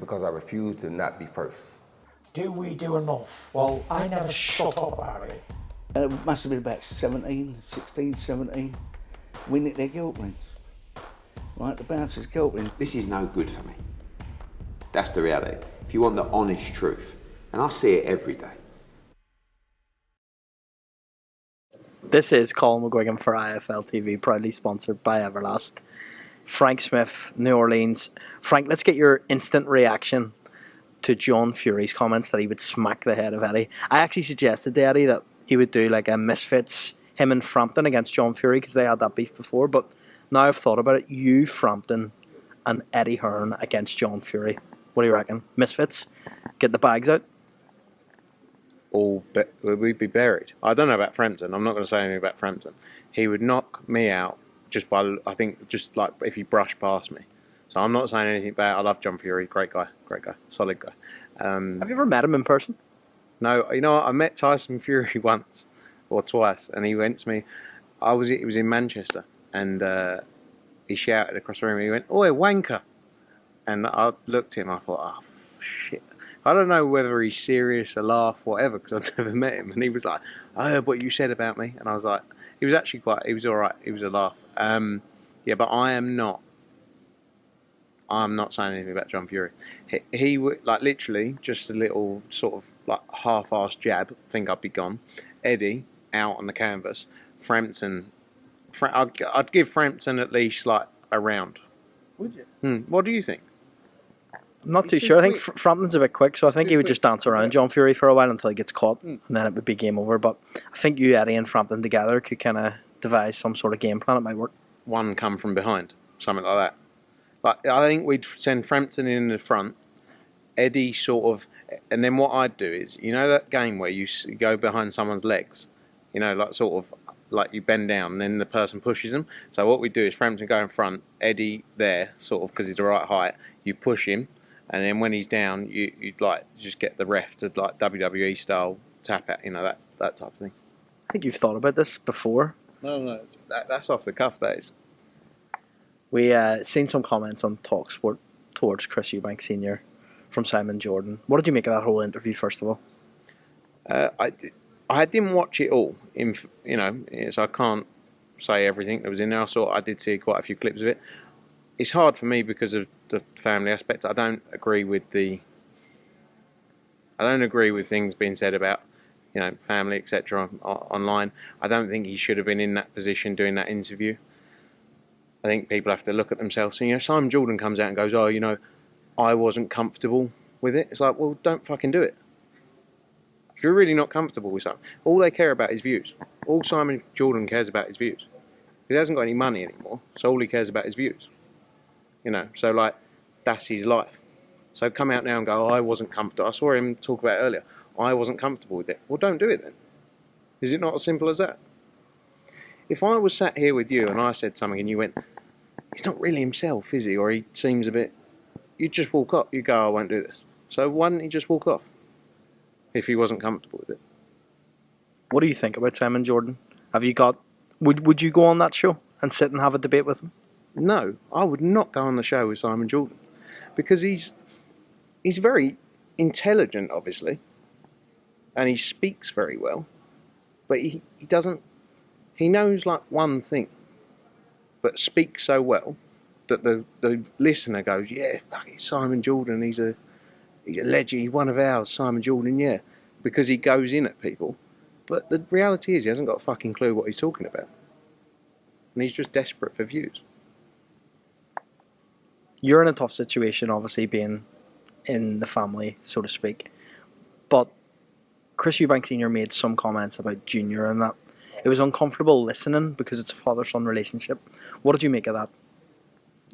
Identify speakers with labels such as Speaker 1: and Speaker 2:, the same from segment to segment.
Speaker 1: because I refuse to not be first.
Speaker 2: Do we do enough? Well, I never shut up about it.
Speaker 3: It must have been about 16, 17. We nicked their guilt rings. Right, the bouncers' guilt rings.
Speaker 4: This is no good for me. That's the reality. If you want the honest truth, and I see it every day.
Speaker 5: This is COLM McGuigan for IFL TV, proudly sponsored by Everlast. Frank Smith, New Orleans. Frank, let's get your instant reaction to John Fury's comments that he would smack the head of Eddie. I actually suggested to Eddie that he would do like a Misfits, him and Frampton against John Fury, because they had that beef before. But now I've thought about it, you, Frampton, and Eddie Hearn against John Fury. What do you reckon? Misfits? Get the bags out?
Speaker 6: We'd be buried. I don't know about Frampton. I'm not going to say anything about Frampton. He would knock me out just by, I think, just like if he brushed past me. So I'm not saying anything bad. I love John Fury. Great guy, solid guy.
Speaker 5: Have you ever met him in person?
Speaker 6: No, you know what? I met Tyson Fury once or twice, and he went to me. It was in Manchester, and he shouted across the room. He went, "Oi, wanker!" And I looked at him. I thought, "Oh shit." I don't know whether he's serious, a laugh, whatever, because I've never met him. And he was like, "I heard what you said about me," and I was like, he was actually he was all right. He was a laugh. Yeah, but I'm not saying anything about John Fury. He would, like, literally just a little sort of like half-assed jab. Think I'd be gone. Eddie out on the canvas. Frampton. I'd give Frampton at least like a round.
Speaker 5: Would you?
Speaker 6: What do you think?
Speaker 5: I'm not too sure. I think Frampton's a bit quick, so I think he would just dance around John Fury for a while until he gets caught, and then it would be game over. But I think you, Eddie, and Frampton together could kind of devise some sort of game plan. It might work.
Speaker 6: One come from behind, something like that. Like, I think we'd send Frampton in the front, Eddie sort of, and then what I'd do is, you know that game where you go behind someone's legs, you know, like sort of like you bend down and then the person pushes them. So what we do is Frampton go in front, Eddie there, sort of because he's the right height. You push him, and then when he's down, you'd like just get the ref to like WWE style tap out, you know, that type of thing.
Speaker 5: I think you've thought about this before.
Speaker 6: No, that's off the cuff. That is.
Speaker 5: We seen some comments on TalkSport towards Chris Eubank Sr. from Simon Jordan. What did you make of that whole interview, first of all?
Speaker 6: I didn't watch it all, so I can't say everything that was in there. I did see quite a few clips of it. It's hard for me because of the family aspect. I don't agree with things being said about, you know, family, etc. online. I don't think he should have been in that position doing that interview. I think people have to look at themselves. And, you know, Simon Jordan comes out and goes, "Oh, you know, I wasn't comfortable with it." It's like, well, don't fucking do it. If you're really not comfortable with something, all they care about is views. All Simon Jordan cares about is views. He hasn't got any money anymore, so all he cares about is views. You know, so like, that's his life. So come out now and go, "Oh, I wasn't comfortable." I saw him talk about it earlier. I wasn't comfortable with it. Well, don't do it then. Is it not as simple as that? If I was sat here with you and I said something and you went, "He's not really himself, is he?" Or "He seems a bit..." You'd just walk off. You go, "I won't do this." So why didn't he just walk off? If he wasn't comfortable with it.
Speaker 5: What do you think about Simon Jordan? Have you got... Would you go on that show and sit and have a debate with him?
Speaker 6: No, I would not go on the show with Simon Jordan. Because he's very intelligent, obviously. And he speaks very well. But he doesn't... He knows like one thing. But speaks so well that the listener goes, "Yeah, fucking Simon Jordan, he's a legend, he's one of ours, Simon Jordan, yeah." Because he goes in at people. But the reality is he hasn't got a fucking clue what he's talking about. And he's just desperate for views.
Speaker 5: You're in a tough situation, obviously, being in the family, so to speak. But Chris Eubank Sr. made some comments about Junior and that it was uncomfortable listening because it's a father-son relationship. What did you make of that?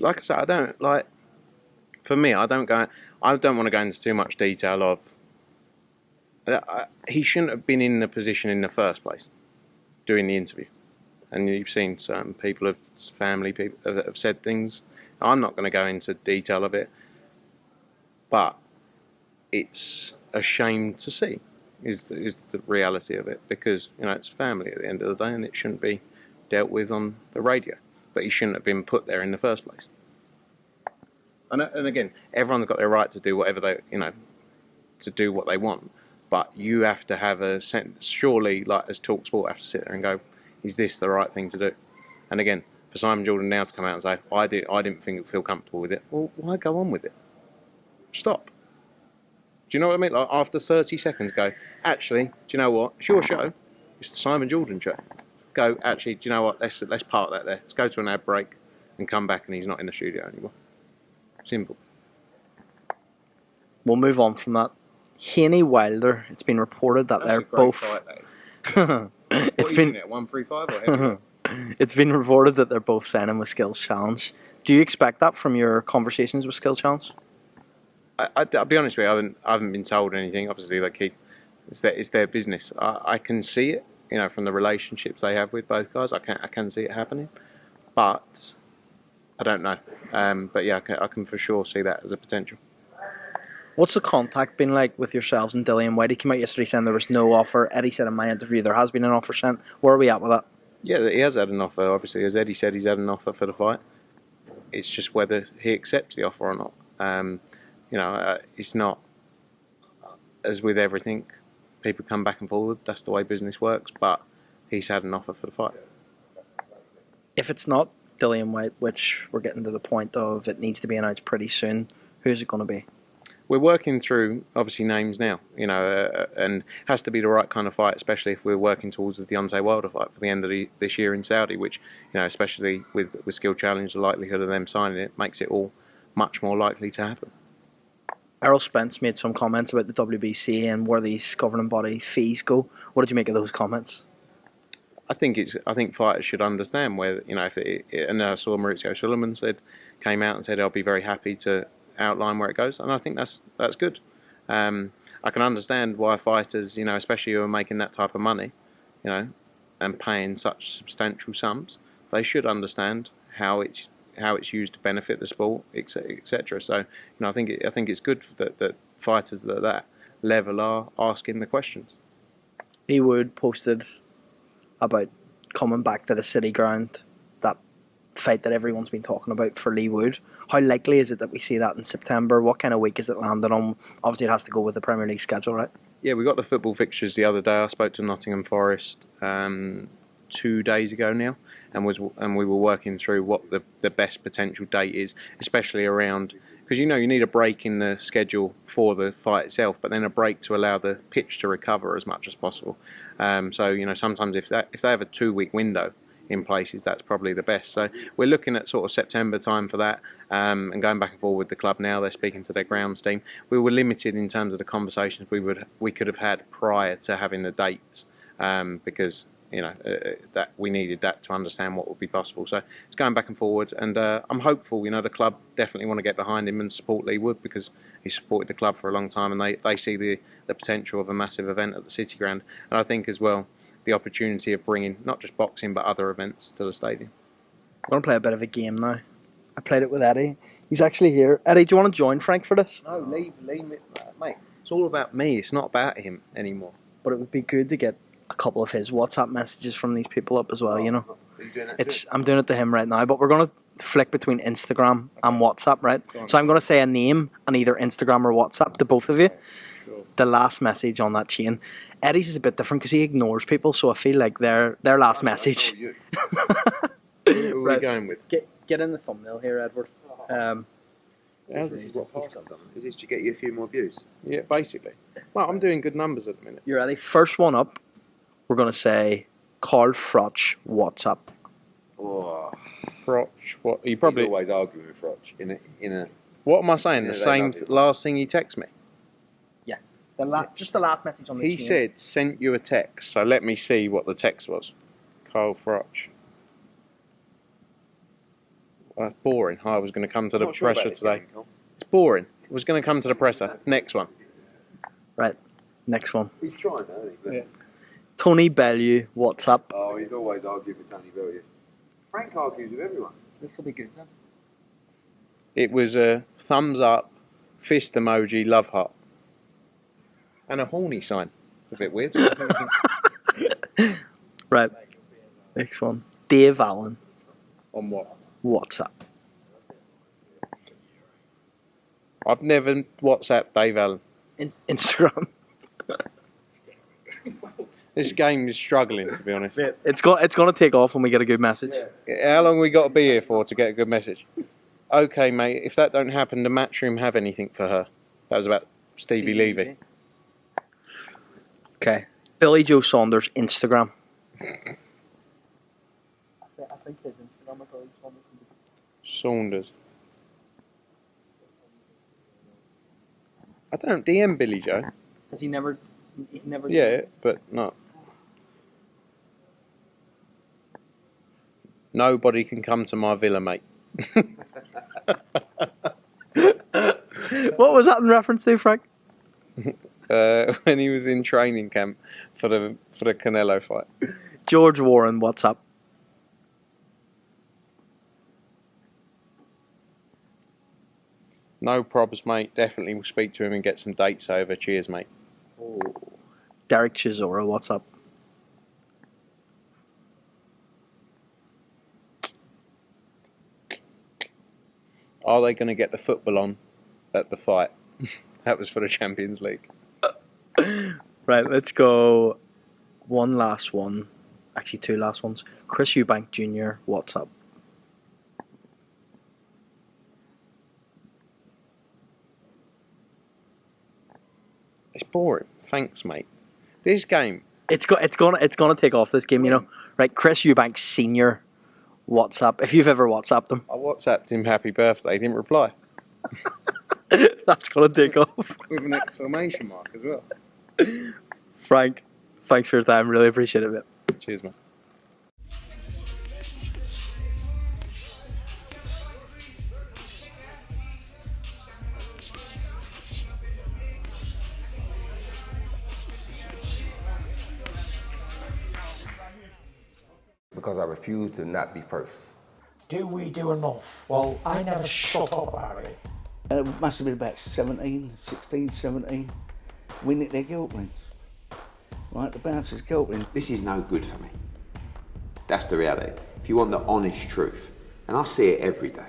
Speaker 6: Like I said, I don't want to go into too much detail of... he shouldn't have been in the position in the first place, doing the interview. And you've seen certain people, family people, that have said things. I'm not going to go into detail of it, but it's a shame to see, is the reality of it, because, you know, it's family at the end of the day, and it shouldn't be dealt with on the radio. But he shouldn't have been put there in the first place. And again, everyone's got their right to do whatever they, to do what they want. But you have to have a sense, surely, like as TalkSport, have to sit there and go, is this the right thing to do? And again, for Simon Jordan now to come out and say, I didn't feel comfortable with it. Well, why go on with it? Stop. Do you know what I mean? Like after 30 seconds, go, actually, do you know what? It's your show. It's the Simon Jordan show. Go, actually, do you know what? Let's park that there. Let's go to an ad break and come back and he's not in the studio anymore. Simple.
Speaker 5: We'll move on from that. Haney Wilder, it's been reported that they're both... It's been
Speaker 6: at 135 or heavyweight?
Speaker 5: It's been reported that they're both signing with Skills Challenge. Do you expect that from your conversations with Skills Challenge?
Speaker 6: I'll be honest with you, I haven't been told anything. Obviously, it's their business. I can see it, from the relationships they have with both guys. I can see it happening, but I don't know. But yeah, I can for sure see that as a potential.
Speaker 5: What's the contact been like with yourselves and Dillian White? He came out yesterday saying there was no offer. Eddie said in my interview there has been an offer sent. Where are we at with that?
Speaker 6: Yeah, he has had an offer. Obviously, as Eddie said, he's had an offer for the fight. It's just whether he accepts the offer or not. It's not, as with everything, people come back and forward. That's the way business works. But he's had an offer for the fight.
Speaker 5: If it's not Dillian White, which we're getting to the point of it needs to be announced pretty soon, who's it going to be?
Speaker 6: We're working through, obviously, names now, and has to be the right kind of fight, especially if we're working towards the Deontay Wilder fight for the end of this year in Saudi, which, especially with Skill Challenge, the likelihood of them signing it makes it all much more likely to happen.
Speaker 5: Errol Spence made some comments about the WBC and where these governing body fees go. What did you make of those comments?
Speaker 6: I think fighters should understand where, and I saw Maurizio Sullivan came out and said, I'll be very happy to outline where it goes, and I think that's good. I can understand why fighters, especially who are making that type of money, and paying such substantial sums, they should understand how it's used to benefit the sport, etc. So, I think it's good that fighters at that level are asking the questions.
Speaker 5: Lee Wood posted about coming back to the City Ground, that fight that everyone's been talking about for Lee Wood. How likely is it that we see that in September? What kind of week is it landed on? Obviously, it has to go with the Premier League schedule, right? Yeah,
Speaker 6: we got the football fixtures the other day. I spoke to Nottingham Forest 2 days ago now, and we were working through what the best potential date is, especially around, because you need a break in the schedule for the fight itself, but then a break to allow the pitch to recover as much as possible. So sometimes if they have a 2-week window in places, that's probably the best. So we're looking at sort of September time for that, and going back and forth with the club now. They're speaking to their grounds team. We were limited in terms of the conversations we could have had prior to having the dates, because that we needed that to understand what would be possible. So it's going back and forward, and I'm hopeful. The club definitely want to get behind him and support Lee Wood, because he supported the club for a long time, and they see the potential of a massive event at the City Ground, and I think as well the opportunity of bringing not just boxing but other events to the stadium.
Speaker 5: I'm going to play a bit of a game now. I played it with Eddie. He's actually here. Eddie, do you want to join Frank for this?
Speaker 6: No, leave me, mate. It's all about me. It's not about him anymore.
Speaker 5: But it would be good to get a couple of his WhatsApp messages from these people up as well,
Speaker 6: Are you doing that
Speaker 5: I'm doing it to him right now, but we're going to flick between Instagram and WhatsApp, right? So I'm going to say a name on either Instagram or WhatsApp to both of you.
Speaker 6: Sure.
Speaker 5: The last message on that chain. Eddie's is a bit different because he ignores people, so I feel like their last message.
Speaker 6: Who are we going with?
Speaker 5: Get in the thumbnail here, Edward.
Speaker 7: This is what Paul's done. Is this to get you a few more views?
Speaker 6: Yeah, basically. Well, I'm doing good numbers at the minute.
Speaker 5: You ready? First one up, we're going to say Carl Froch WhatsApp.
Speaker 7: Oh,
Speaker 6: Froch, what? You
Speaker 7: he's
Speaker 6: probably.
Speaker 7: always arguing with Froch in a.
Speaker 6: What am I saying?
Speaker 7: Yeah,
Speaker 6: The
Speaker 7: they
Speaker 6: same
Speaker 7: love you.
Speaker 6: last thing he texted me.
Speaker 5: Just the last message on the
Speaker 6: He said, sent you a text. So let me see what the text was. Carl Froch. Boring. I was going to come to the
Speaker 7: Not sure about
Speaker 6: presser
Speaker 7: this
Speaker 6: today.
Speaker 7: game, Cole.
Speaker 6: It's boring. I was going to come to the presser. Next one.
Speaker 5: Right, next one.
Speaker 7: He's trying, though, isn't he?
Speaker 6: Yeah.
Speaker 5: Tony Bellew WhatsApp.
Speaker 7: Oh, he's always arguing with Tony Bellew. Frank argues with everyone.
Speaker 5: This will be good then.
Speaker 6: It was a thumbs up, fist emoji, love heart. And a horny sign. A bit weird.
Speaker 5: Right, next one. Dave Allen
Speaker 6: On what?
Speaker 5: WhatsApp.
Speaker 6: I've never WhatsApped Dave Allen.
Speaker 5: Instagram.
Speaker 6: This game is struggling, to be honest.
Speaker 5: It's gonna take off when we get a good message.
Speaker 6: How long we got to be here for to get a good message? Okay, mate. If that don't happen, the Matchroom have anything for her? That was about Stevie Levy.
Speaker 5: Okay. Billy Joe Saunders Instagram. I think his Instagram is Billy
Speaker 6: Saunders. I don't DM Billy Joe.
Speaker 5: Has he never? He's never.
Speaker 6: Yeah, but not. Nobody can come to my villa, mate.
Speaker 5: What was that in reference to, Frank?
Speaker 6: When he was in training camp for the Canelo fight.
Speaker 5: George Warren, what's up?
Speaker 6: No probs, mate. Definitely will speak to him and get some dates over. Cheers, mate.
Speaker 5: Derek Chisora, what's up?
Speaker 6: Are they going to get the football on at the fight? That was for the Champions League.
Speaker 5: Right, let's go. One last one. Actually, two last ones. Chris Eubank Jr., what's up?
Speaker 6: It's boring. Thanks, mate. This game.
Speaker 5: It's gonna take off this game, you know. Right, Chris Eubank Sr., what's up? If you've ever WhatsApped him,
Speaker 6: I WhatsApped him happy birthday. He didn't reply.
Speaker 5: that's gonna take off.
Speaker 6: With an exclamation mark as well.
Speaker 5: Frank, thanks for your time. Really appreciate it, mate.
Speaker 6: Cheers, man.
Speaker 1: Because I refuse to not be first.
Speaker 2: Do we do enough? Well, I never shut up about it.
Speaker 3: It must have been about 17, 16, 17. We nicked their guilt rings. Right, the bouncers' guilt rings.
Speaker 4: This is no good for me. That's the reality. If you want the honest truth, and I see it every day,